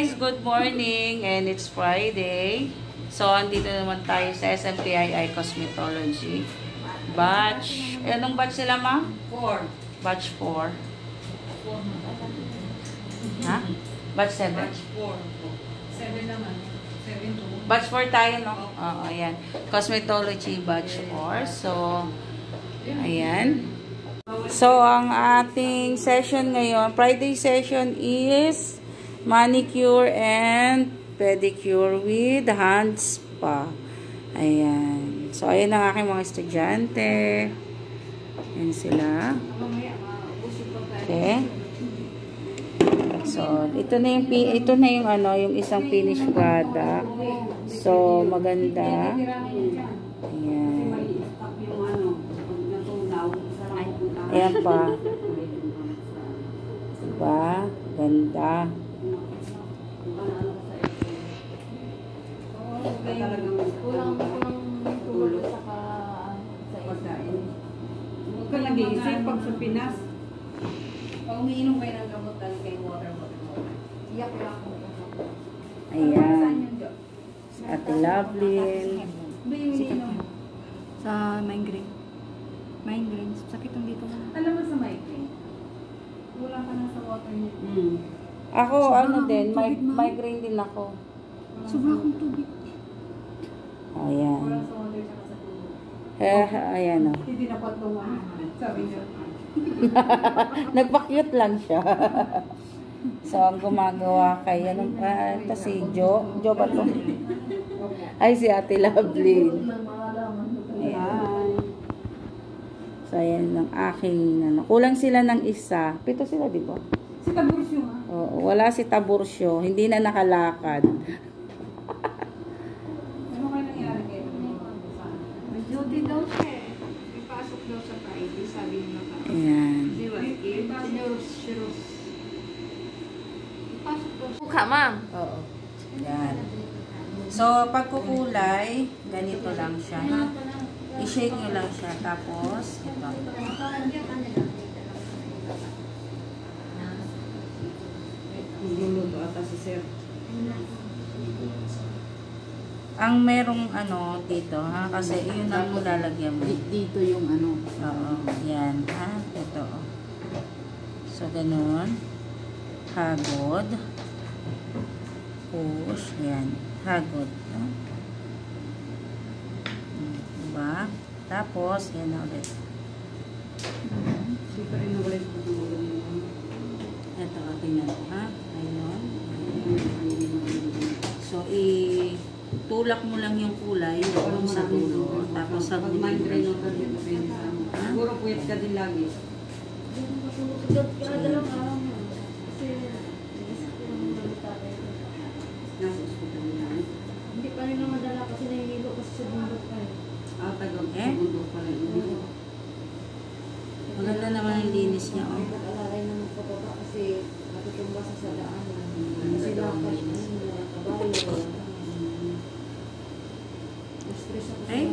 guys, good morning and it's Friday. So, andito naman tayo sa SMPII Cosmetology. Batch, anong batch sila ma? 4. Batch 4. Ha? Batch 7? Batch 4. 7 naman. 7 to. Batch 4 tayo, no? Oo, ayan. Cosmetology batch 4. So, ayan. So, ang ating session ngayon, Friday session is manicure and pedicure with hand spa. Ayan. So, ayan ang aking mga estudyante. Ayan sila. Okay. So, ito na yung ano, yung isang finished product. So, maganda. Ayan. Ayan pa. Diba? Ganda. Kulang tulog sa pagkain. Huwag ka nag-iisip pag sa Pinas. Pag umiinom kayo ng gamot, kay water bottle. Iyak lang ako. Ayan. Si Ate Lovelyn. Ba yung iniinom? Sa migraine. Migraine. Sakit ang dito na. Alam mo sa migraine? Kulang ka na sa water niya. Ako, ano din, migraine din ako. Sobra akong tubig. Ayan. Walang sa water tsaka sa tulog. Ayan o. Hindi napatungan. Sabi niya. Nagpa-cute lang siya. So, ang gumagawa kay, anong, ito si Jo ba to? Ay, si Ate Lovelyn. Ayan. So, ayan ang aking, ano. Kulang sila ng isa. 7 sila, di ba? Si Tabursyo ha? Oo, wala si Tabursyo. Hindi na nakalakad. Ano kayo nangyari kayo? May duty daw siya eh. May pasok daw sa Friday, sabi niya na. Ayan. Di ba? Sinurus. Pasok daw siya. Mukha, ma'am. Oo. Yan. So, pagkukulay, ganito lang siya. I-shake nyo lang siya. Tapos, ito. Magluluto ata si Sir. Ang merong ano dito, ha? Kasi yun ang lalagyan mo. Dito yung ano. Oo. Yan, ha? Ito. So, ganun. Hagod. Push. Yan. Hagod. No? Diba? Tapos, yan na ulit. Super rin na ulit ko ng ulo mo. Ito, tingnan ko, ha? Ayun. So, tulak mo lang yung kulay doon sa dulo. Tapos, sa pag migraine ka din. Siguro puwet ka din lagi. Nasa ospital na. Hindi pa rin na madala kasi nahihilo kasi sa bundok pa eh. Tagang Eh? bundok pala yun. Maganda naman ang linis niya, oh. Alalay na magpapaba kasi matutumba sa daan. Sila pa kabayo. Stress ako Okay?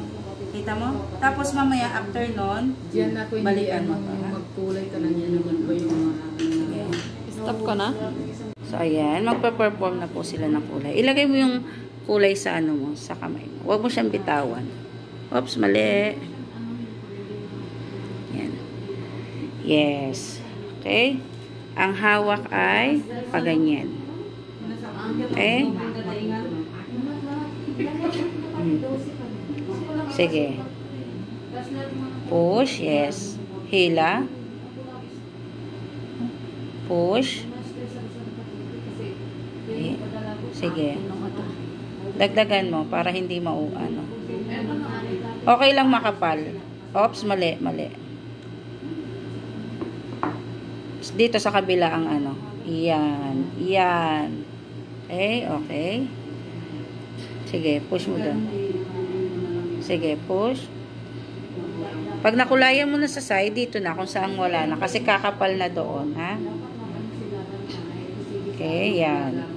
Kita mo? Tapos mamaya, after nun, Diyan ako hindi balikan mo ano, to, ha? magkulay ka na niya naman ba yung mga Yeah. Stop ka na? So, ayan. Magpa-perform na po sila ng kulay. Ilagay mo yung kulay sa ano mo, sa kamay mo. Huwag mo siyang bitawan. Oops, mali. Yan. Yes. Okay? Ang hawak ay paganyan. Okay? Sige. Push. Yes. Hila. Push. Sige. Dagdagan mo para hindi ano. Okay lang makapal. Oops, mali. Dito sa kabila ang ano. Yan. Okay. Sige, push mo doon. Sige, push. Pag nakulayan mo na sa side, dito na kung saan wala na. Kasi kakapal na doon, ha? Okay, yan.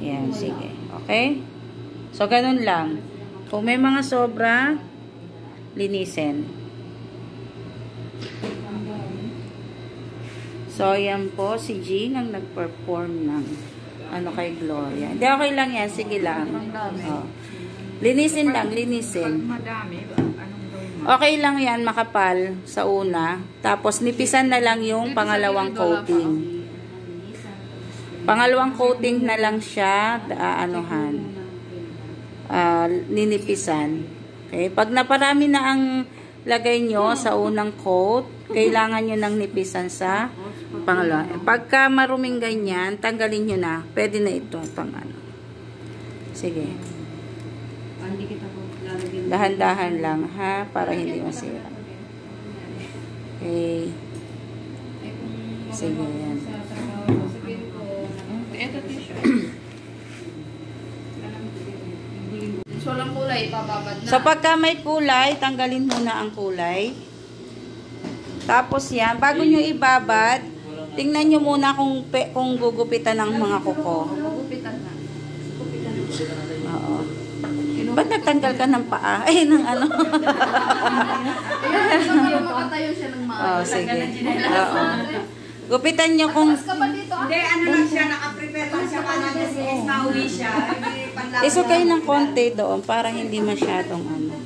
Yan, sige. Okay? So, ganun lang. Kung may mga sobra, linisin. So, yan po si Jean ang nag-perform ng ano kay Gloria. Hindi, okay lang yan. Sige lang. Oh. Linisin lang, linisin. Madami, anong gawin mo? Okay lang yan, makapal sa una. Tapos nipisan na lang yung pangalawang coating. Pangalawang coating na lang siya, ninipisan. Okay? Pag naparami na ang lagay nyo sa unang coat, kailangan nyo nang nipisan sa pangalawa. Pagka maruming ganyan, tanggalin nyo na. Pwede na ito. Sige. Dahan-dahan lang, ha? Para hindi masira. Okay. Sige, yan. Ito t-shirt. So, walang kulay, pababad na. So, pagka may kulay, tanggalin muna ang kulay. Tapos yan, bago nyo ibabad, tingnan nyo muna kung gugupitan ng mga kuko. Gugupitan na. Oo. Ba't nagtanggal ka ng paa? Ay, ng ano? Para makatayo siya ng maayos. Oo, sige. Oo. Gupitan nyo kung... Hindi, ano lang siya, nakaprepare lang siya para kasi nauwi siya. Isukay ng konti doon para hindi masyadong ano.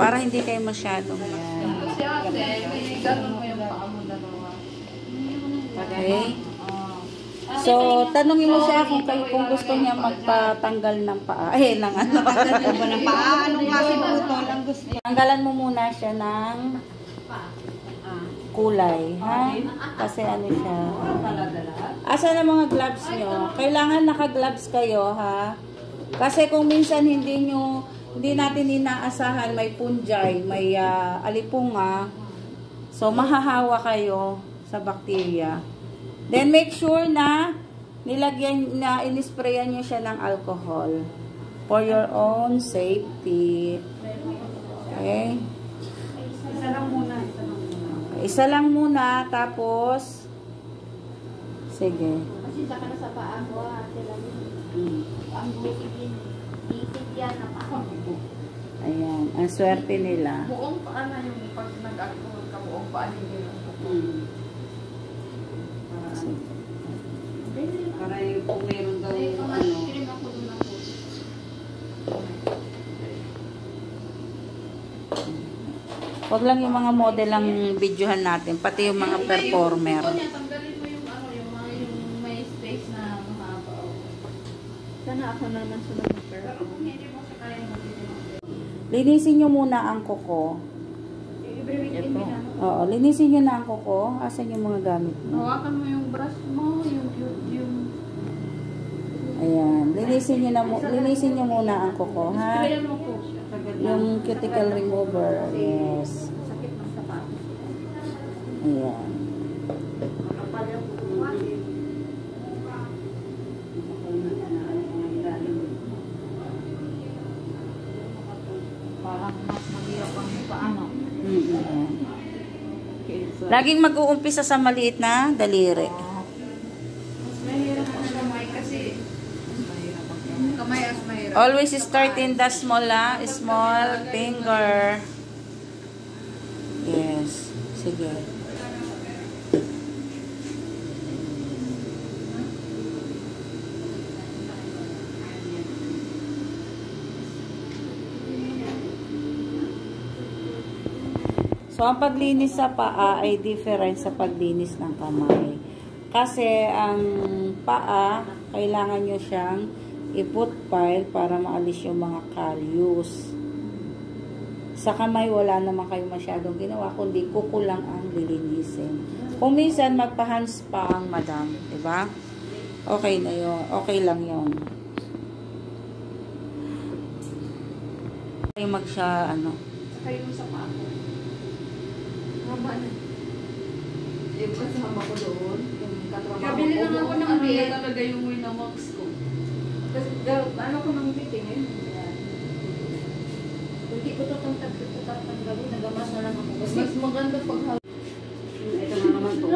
Para hindi kayo masyadong yan. Kasi ate, may gano'n mo yung paa mo dalawa. Okay? So, tanungin mo siya kung gusto niya magpatanggal ng paa. Ng ano. Tatanggal ba ng paa? Anong klase putol ang gusto? Tanggalan mo muna siya ng kulay, ha? Kasi ano siya. Asa na mga gloves nyo? Kailangan naka-gloves kayo, ha? Kasi kung minsan hindi natin inaasahan, may punjay, may alipunga, so mahahawa kayo sa bacteria. Then make sure na inisprayan nyo siya ng alcohol for your own safety. Okay? Isa lang muna, tapos sige. Kasi saka na sa paa ko, ate lang. Ang buhigin. Ikit yan na paa. Ayan, ang swerte nila. Buong paa na yung pag nag-alcohol ka, buong paa hindi yung Para yung kung meron daw ano. Wag lang yung mga model ang videohan natin, pati yung mga performer. Tanggalin mo yung ano, yung may space na mahaba. Sana ako naman sunod ng Pero kung hindi mo siya kaya Linisin nyo muna ang kuko. Ito. Oo, linisin nyo na ang kuko. Asan yung mga gamit mo? Hawakan mo yung brush mo, yung Ayan, linisin nyo muna ang kuko, ha? sprayan mo po. Yung cuticle remover. Yes. sakit ng sapato. Ayan. Makapal yung kukuha. Parang mas mahirap ang paano. Ayan. Laging mag-uumpisa sa maliit na daliri. Mahirap ang kamay kasi kamay as mahirap. Always start in the small finger. Yes. Sige. So, ang paglinis sa paa ay different sa paglinis ng kamay. Kasi, ang paa, kailangan nyo siyang i-put pile para maalis yung mga caries. Sa kamay, wala naman kayo masyadong ginawa, kundi kukulang ang lilinisin. Kung minsan, magpa-hands pa ang madam. Diba? Okay na yun. Okay lang yun. Okay mag-siya, ano. Saka yung sa paa ko. Haba na. Yung kasama ko doon, yung katrabaho ko. Kabili lang ako ng ano yan? talaga yung Winamax ko. Kasi ano ko nang meeting eh. Hindi ko ito tatanggalin, nagamas na lang ako. Kasi Mas maganda pag ito na naman to.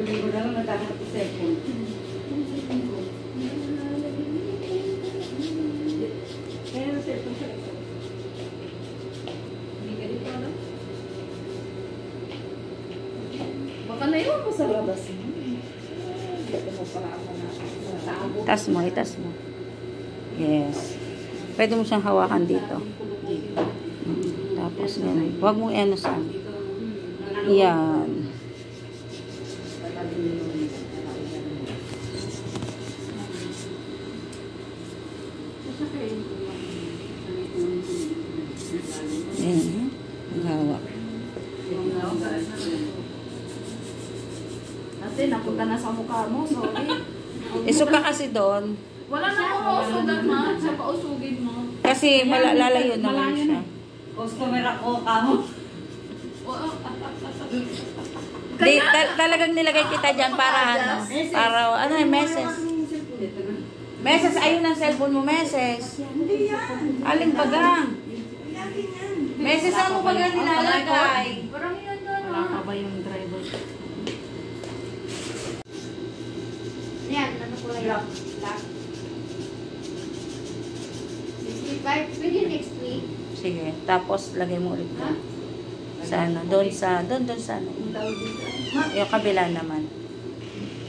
Bili ko na lang natapos ako second. Kaya yung second siya ito. Hindi ka dito, ano? Baka naiwan mo sa labas. pwede mo pala ako na tago. Itas mo, itas mo. Yes. Pwede mo siyang hawakan dito. Tapos ganun. Huwag mong ano sa yan. Ayan. Maghawak. Ate, napunta na sa mukha mo. Sorry. Isuka kasi doon. Wala na akong pausugan, ma. Sa pausugin mo. Kasi lalayo naman siya. Customer ako, kamo. Di, talagang nilagay kita dyan para ano? Para ano yung meses. Meses, ayun ang cellphone mo, meses. Hindi yan. Aling bagang. Lagi yan. Meses, ano bagang nilalagay? Parang yan na. Wala pa ba yung driver? Yan, ano ko lang. Lock. 65. Pwede next week. Sige, tapos lagay mo ulit doon. Sa ano, doon sa ano. Yung kabila naman.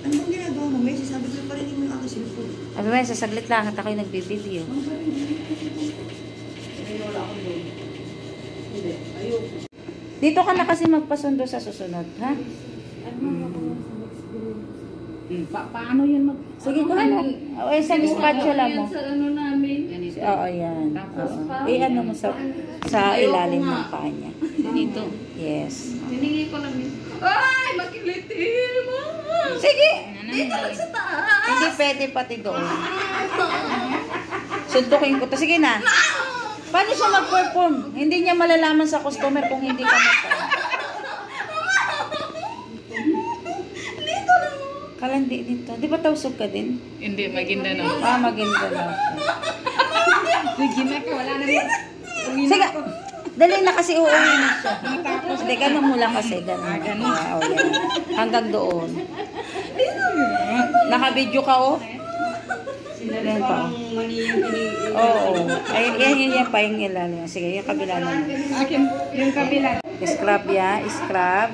Ano bang ginagawa mo? May sasabi ko pa rin mo yung aking cellphone. Abi, meses, saglit lang at ako'y nagbibideo. Dito ka na kasi magpasundo sa susunod, ha? Paano yun mag... Sige, kung ano. O, isang spatula mo. Sa ano namin. Oo, yan. Oo. I-ano mo sa ilalim ng paa niya. Dito. Yes. Hiningi ko lang yun. Ay, makilitim! Sige! Dito lang sa taas! Hindi pwede pati doon. Suntukin ko to. Sige na. Paano siya mag-perform? Hindi niya malalaman sa customer kung hindi ka mag-perform. Dito lang! Kalandi dito. Di ba tausog ka din? Hindi, maganda no. Maganda na siya. Nagina ka, wala na rin. Sige. Dali na kasi uuwi na siya. Hindi, ganun mo lang kasi. Ganun. Ganun. O, yan. Hanggang doon. Nakabidyo ka, oh. Yan pa. Oo. Ay, yan pa yung ilalim. Sige, yung kabila naman. Akin, yung kabila. Scrub ya. Scrub.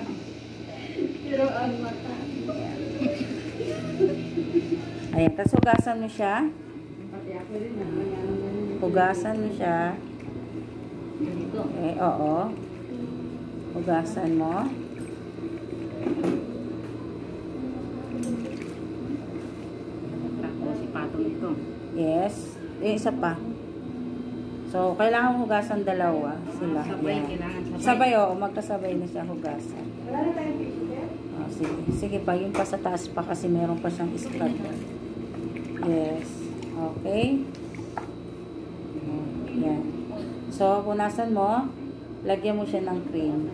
Ayan. Tapos hugasan mo siya. Hugasan mo siya. Okay, oo. Hugasan mo. Tapos ipatong ito. Yes. Yung isa pa. So, kailangan hugasan dalawa sila. Sabay, Yan. kailangan sabay. Sabay, oo. Magkasabay na siya hugasan. Oh, sige. Sige pa. Yung pa sa taas pa kasi meron pa siyang scrub. Yes. Okay. Yan. So, punasan mo, lagyan mo siya ng cream.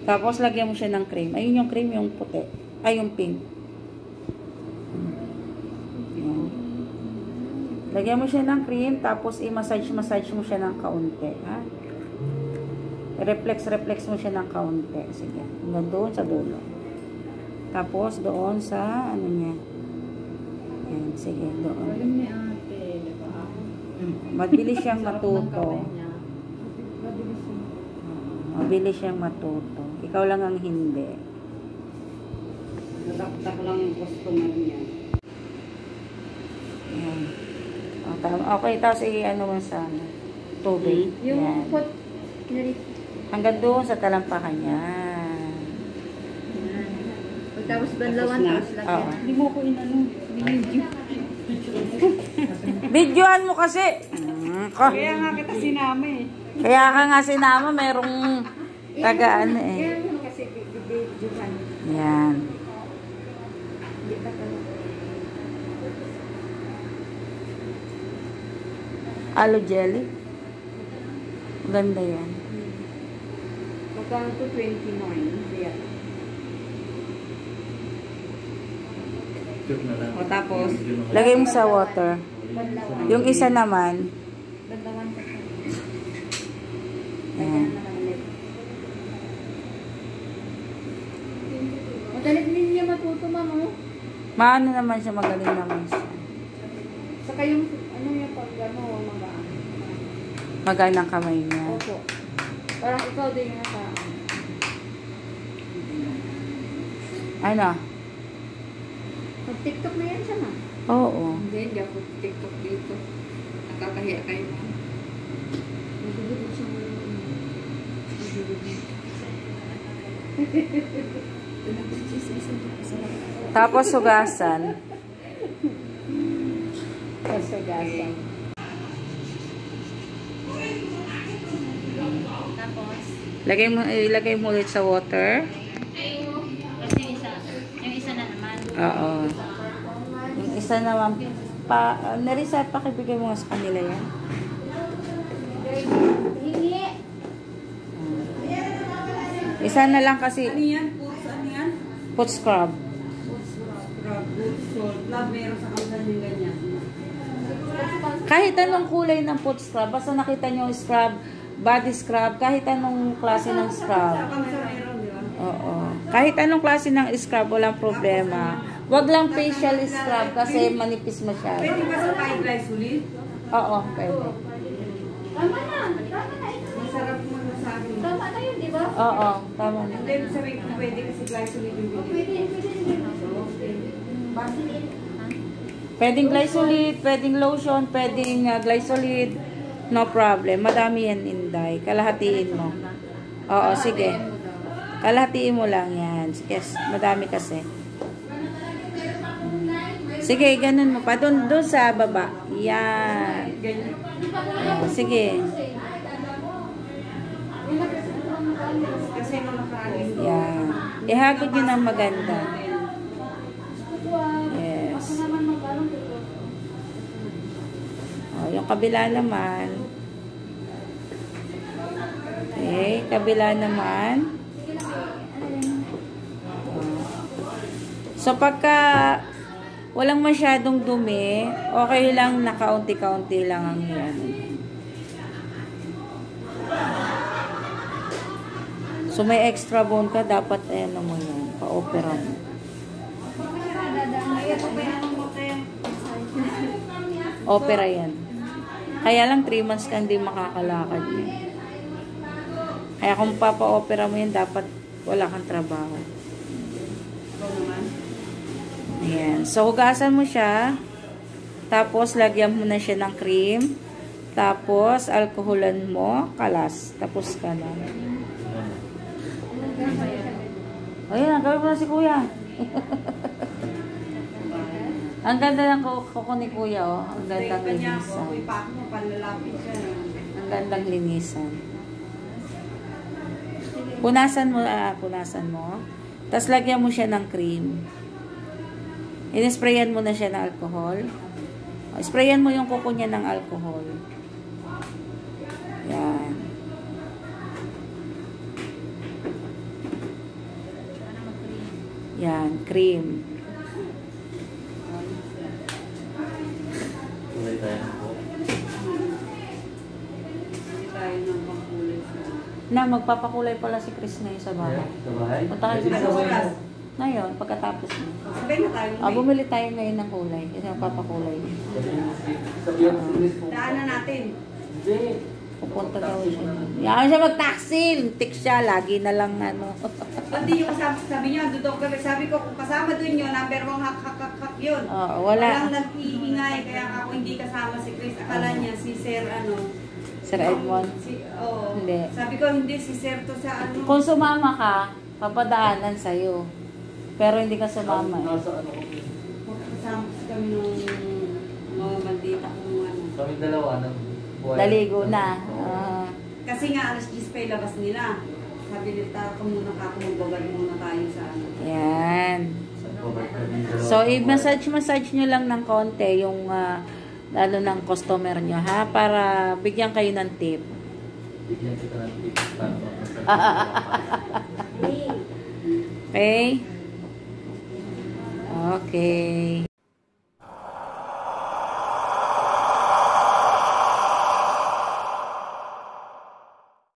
Tapos, lagyan mo siya ng cream. Ayun yung cream, yung puti. Ay, yung pink. Yan. Lagyan mo siya ng cream, tapos i-massage mo siya ng kaunti. Ha? Reflex mo siya ng kaunti. Sige. Hanggang doon sa dulo. Tapos, doon sa, ano niya. Yan. Sige, doon. Mabilis siyang matuto. Mabilis siyang matuto. Ikaw lang ang hindi. Nataktak lang yung customer niya. Yan. O, okay, tapos i-ano mo sa tubig. Yan. Yung pot, Hanggang doon sa talampakan niya. tapos banlawan, tapos Oo. lagyan. Hindi mo ko inano. Video. Videoan mo kasi. Kaya nga kita sinama eh. Kaya ka nga sinama, merong tagaan eh. Kaya mo kasi video-kan. Yan. Hindi pa ka. Aloe jelly. Ganda yan. Magkano to 29? Yeah. O tapos, Lagay mo sa water. Yung isa naman, Banlawan ka siya. ayan. Madalit din niya matuto, mama. Maano naman siya, magaling naman siya. Saka yung, ano yung pag, ano, magaan. Magaan ang kamay niya. Opo. Parang ikaw din yung nasa, Ano? Pag-tiktok na yan siya, ma'am. Oo. Hindi ako TikTok dito. Nakakahiya kayo. Nagugulog siya ngayon. Tapos hugasan. Tapos hugasan. Ilagay mo ulit sa water. Kasi yung isa na naman. Oo. Yung isa naman, Nerissa, pakibigay mo nga sa kanila yan. Hingi! Isa na lang kasi, Ano yan? Foods, ano yan? foot scrub. Scrub, good salt. Love, meron sa kamsan yung ganyan. Kahit anong kulay ng foot scrub, basta nakita nyo yung scrub, body scrub, kahit anong klase ng Sa scrub. kamsan meron, di ba? Oo. Kahit anong klase ng scrub, walang problema. Wag lang facial scrub kasi manipis masyado. Pwede ba sa pine glycerin? Oo, pwede. Tama na! Tama na! Masarap mo na sa akin. Tama na yun, di ba? Oo, tama na. Hindi, sabihin ko pwede kasi glycerin yung O, binili. pwede. Vaseline. Pwedeng glycolid, pwedeng lotion, pwedeng glycolid. No problem. Madami yan, Inday. Kalahatiin mo. Oo, sige. Kalahatiin mo lang yan. Sige, madami kasi. Sige, ganun mo pa. Doon sa baba. Yan. Ganyan. Oo, sige. Kasi nung nakaraan Yan. Ihagod nyo ng maganda. Yes. Oh, yung kabila naman. Okay, kabila naman. Oh. So, pagka walang masyadong dumi, okay lang na kaunti-kaunti lang ang yan. So, may extra bone ka, dapat ano mo yan, pa-opera mo. Opera yan. Kaya lang 3 months ka hindi makakalakad eh. Kaya kung papa-opera mo yan, dapat wala kang trabaho. Ayan. So, hugasan mo siya. Tapos, lagyan mo na siya ng cream. Tapos, alkoholan mo. Kalas. Tapos ka na. Ayan, gawin mo na si kuya. Ang ganda ng kuko ni kuya, oh. Ang gandang linisan. Ang gandang linisan. Punasan mo, punasan mo. Tapos lagyan mo siya ng cream. Inisprayan mo na siya ng alcohol. Sprayan mo yung kuko niya ng alcohol. Yan. Yan, cream. Kulay tayo ng buhok. Na, magpapakulay pala si Chris ngayon sa bahay. Sa bahay? Punta kayo Pwede sa sa bahay. bahay. Ngayon, pagkatapos mo. Sabay na tayo. Bumili tayo ngayon ng kulay. Kasi magpapakulay. Sabihan mo si Chris kung... Daanan natin. Hindi. Pupunta daw siya. Yan siya mag-taxi. Tik siya. Lagi na lang ano. Pati yung sabi niyo, dudok kami. Sabi ko, kung kasama dun yun, number 1 hak yun. Oo, wala. Walang nag-iingay, kaya ako hindi kasama si Chris. Akala niya si Sir, ano. Sir Edmond. Oo. Hindi. Sabi ko, hindi si Sir to sa ano. Kung sumama ka, papadaanan sa'yo. Pero hindi ka sumama. Eh. Nasa ano ko. Kasama kami nung mga bandita kung ano. Kami dalawa ng buhay. Daligo na. Kasi nga, alas 10 pa ilabas nila. Sabi nila, muna ka, kumabagad muna tayo sa ano. Yan. Babad kami dalawa. So, i-massage nyo lang ng konti yung lalo ng customer nyo, ha? Para bigyan kayo ng tip. Bigyan kita ng tips. Okay? Okay.